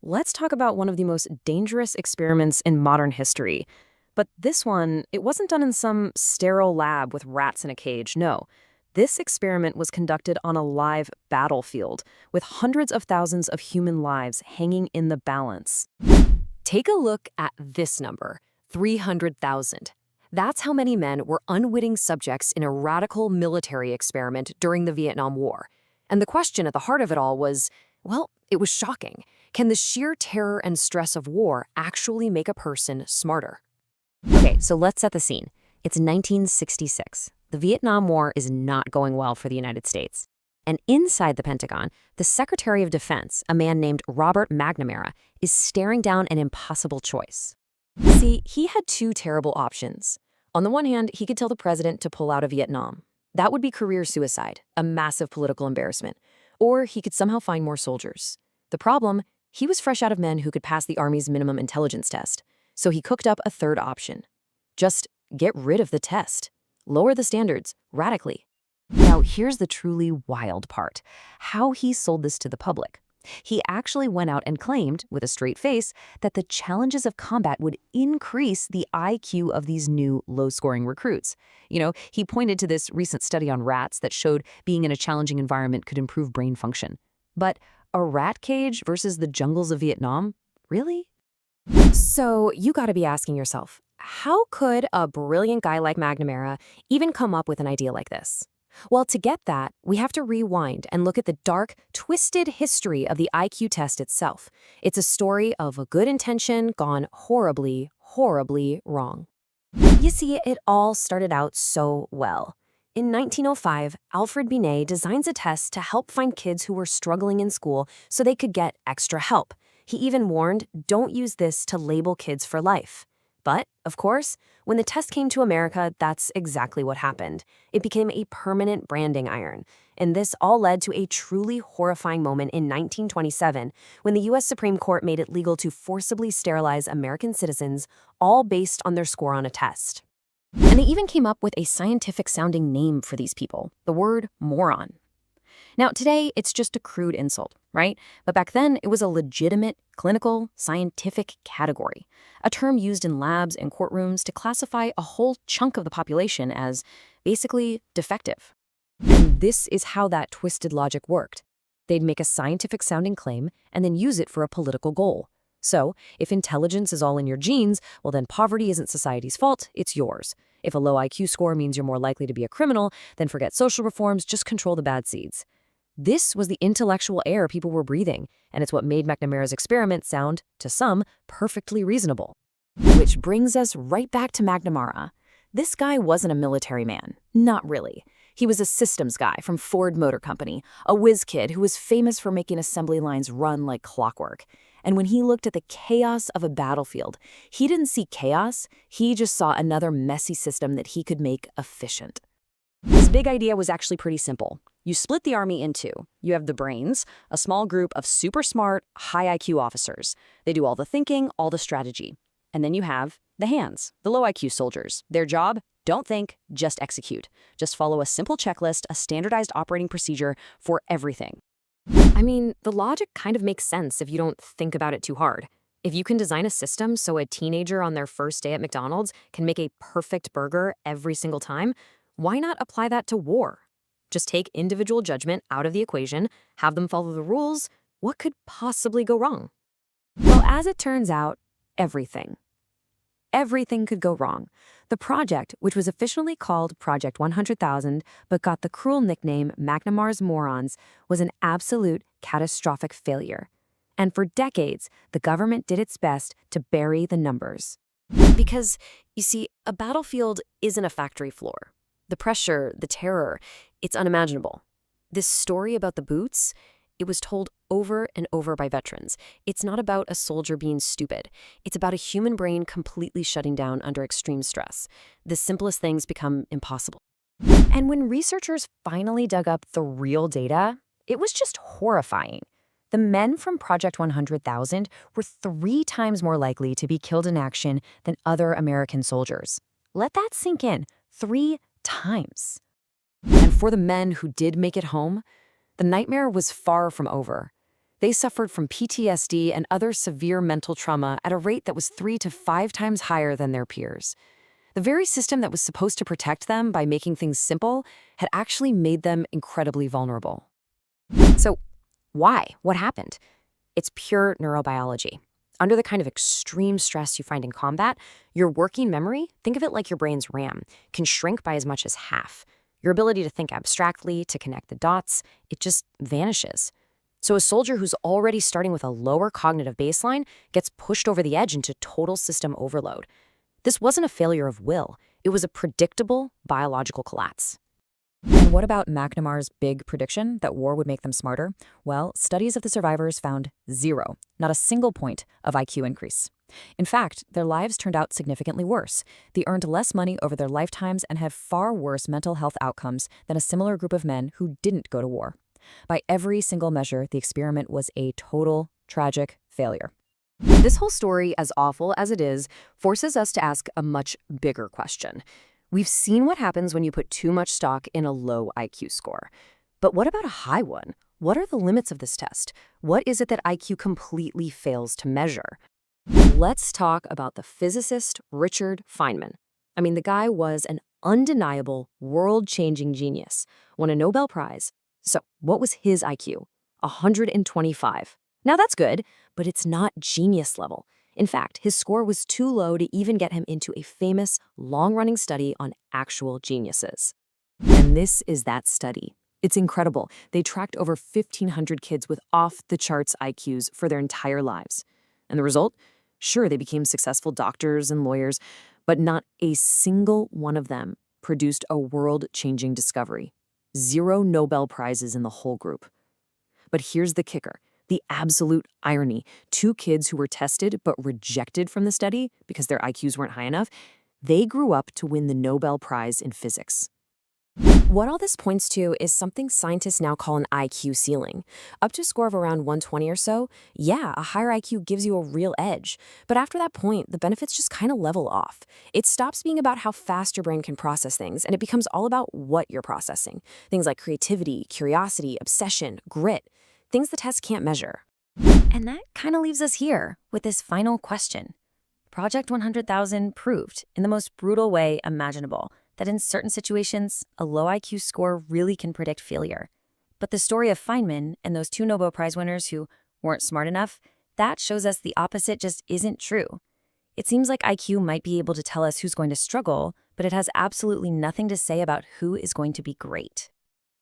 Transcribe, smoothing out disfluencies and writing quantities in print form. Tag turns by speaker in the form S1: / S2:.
S1: let's talk about one of the most dangerous experiments in modern history. But this one, it wasn't done in some sterile lab with rats in a cage, no. This experiment was conducted on a live battlefield, with hundreds of thousands of human lives hanging in the balance.
S2: Take a look at this number, 300,000. That's how many men were unwitting subjects in a radical military experiment during the Vietnam War. And the question at the heart of it all was, well, it was shocking. Can the sheer terror and stress of war actually make a person smarter?
S3: Okay, so let's set the scene. It's 1966. The Vietnam War is not going well for the United States. And inside the Pentagon, the Secretary of Defense, a man named Robert McNamara, is staring down an impossible choice.
S2: See, he had two terrible options. On the one hand, he could tell the president to pull out of Vietnam. That would be career suicide, a massive political embarrassment. Or he could somehow find more soldiers. The problem, he was fresh out of men who could pass the Army's minimum intelligence test. So he cooked up a third option. Just get rid of the test. Lower the standards, radically.
S3: Now, here's the truly wild part. How he sold this to the public. He actually went out and claimed, with a straight face, that the challenges of combat would increase the IQ of these new low-scoring recruits. He pointed to this recent study on rats that showed being in a challenging environment could improve brain function. But a rat cage versus the jungles of Vietnam? Really?
S2: So you gotta be asking yourself, how could a brilliant guy like McNamara even come up with an idea like this? Well, to get that, we have to rewind and look at the dark, twisted history of the IQ test itself. It's a story of a good intention gone horribly, horribly wrong. You see, it all started out so well. In 1905, Alfred Binet designs a test to help find kids who were struggling in school so they could get extra help. He even warned, don't use this to label kids for life. But, of course, when the test came to America, that's exactly what happened. It became a permanent branding iron. And this all led to a truly horrifying moment in 1927, when the U.S. Supreme Court made it legal to forcibly sterilize American citizens, all based on their score on a test. And they even came up with a scientific-sounding name for these people, the word moron. Now, today, it's just a crude insult, right? But back then, it was a legitimate, clinical, scientific category, a term used in labs and courtrooms to classify a whole chunk of the population as basically defective. And this is how that twisted logic worked. They'd make a scientific-sounding claim and then use it for a political goal. So, if intelligence is all in your genes, well then poverty isn't society's fault, it's yours. If a low IQ score means you're more likely to be a criminal, then forget social reforms, just control the bad seeds. This was the intellectual air people were breathing, and it's what made McNamara's experiment sound, to some, perfectly reasonable. Which brings us right back to McNamara. This guy wasn't a military man. Not really. He was a systems guy from Ford Motor Company, a whiz kid who was famous for making assembly lines run like clockwork. And when he looked at the chaos of a battlefield, he didn't see chaos, he just saw another messy system that he could make efficient. His big idea was actually pretty simple. You split the army in two. You have the brains, a small group of super smart, high IQ officers. They do all the thinking, all the strategy. And then you have the hands, the low IQ soldiers. Their job? Don't think, just execute. Just follow a simple checklist, a standardized operating procedure for everything. I mean, the logic kind of makes sense if you don't think about it too hard. If you can design a system so a teenager on their first day at McDonald's can make a perfect burger every single time, why not apply that to war? Just take individual judgment out of the equation, have them follow the rules. What could possibly go wrong? Well, as it turns out, everything. Everything could go wrong. The project, which was officially called Project 100,000 but got the cruel nickname McNamara's Morons, was an absolute catastrophic failure. And for decades, the government did its best to bury the numbers. Because, you see, a battlefield isn't a factory floor. The pressure, the terror, it's unimaginable. This story about the boots, it was told over and over by veterans. It's not about a soldier being stupid. It's about a human brain completely shutting down under extreme stress. The simplest things become impossible. And when researchers finally dug up the real data, it was just horrifying. The men from Project 100,000 were 3 times more likely to be killed in action than other American soldiers. Let that sink in. 3 times. And for the men who did make it home, the nightmare was far from over. They suffered from PTSD and other severe mental trauma at a rate that was 3 to 5 times higher than their peers. The very system that was supposed to protect them by making things simple had actually made them incredibly vulnerable. So, why? What happened? It's pure neurobiology. Under the kind of extreme stress you find in combat, your working memory, think of it like your brain's RAM, can shrink by as much as half. Your ability to think abstractly, to connect the dots, it just vanishes. So a soldier who's already starting with a lower cognitive baseline gets pushed over the edge into total system overload. This wasn't a failure of will. It was a predictable biological collapse.
S3: And what about McNamar's big prediction that war would make them smarter? Well, studies of the survivors found zero, not a single point of IQ increase. In fact, their lives turned out significantly worse. They earned less money over their lifetimes and had far worse mental health outcomes than a similar group of men who didn't go to war. By every single measure, the experiment was a total, tragic failure.
S2: This whole story, as awful as it is, forces us to ask a much bigger question. We've seen what happens when you put too much stock in a low IQ score. But what about a high one? What are the limits of this test? What is it that IQ completely fails to measure? Let's talk about the physicist Richard Feynman. I mean, the guy was an undeniable, world-changing genius, won a Nobel Prize. So what was his IQ? 125. Now that's good, but it's not genius level. In fact, his score was too low to even get him into a famous, long-running study on actual geniuses. And this is that study. It's incredible. They tracked over 1,500 kids with off-the-charts IQs for their entire lives. And the result? Sure, they became successful doctors and lawyers, but not a single one of them produced a world-changing discovery. 0 Nobel Prizes in the whole group. But here's the kicker. The absolute irony. 2 kids who were tested but rejected from the study because their IQs weren't high enough, they grew up to win the Nobel Prize in physics. What all this points to is something scientists now call an IQ ceiling. Up to a score of around 120 or so, yeah, a higher IQ gives you a real edge. But after that point, the benefits just kind of level off. It stops being about how fast your brain can process things, and it becomes all about what you're processing. Things like creativity, curiosity, obsession, grit. Things the test can't measure.
S3: And that kind of leaves us here with this final question. Project 100,000 proved, in the most brutal way imaginable, that in certain situations, a low IQ score really can predict failure. But the story of Feynman and those 2 Nobel Prize winners who weren't smart enough, that shows us the opposite just isn't true. It seems like IQ might be able to tell us who's going to struggle, but it has absolutely nothing to say about who is going to be great.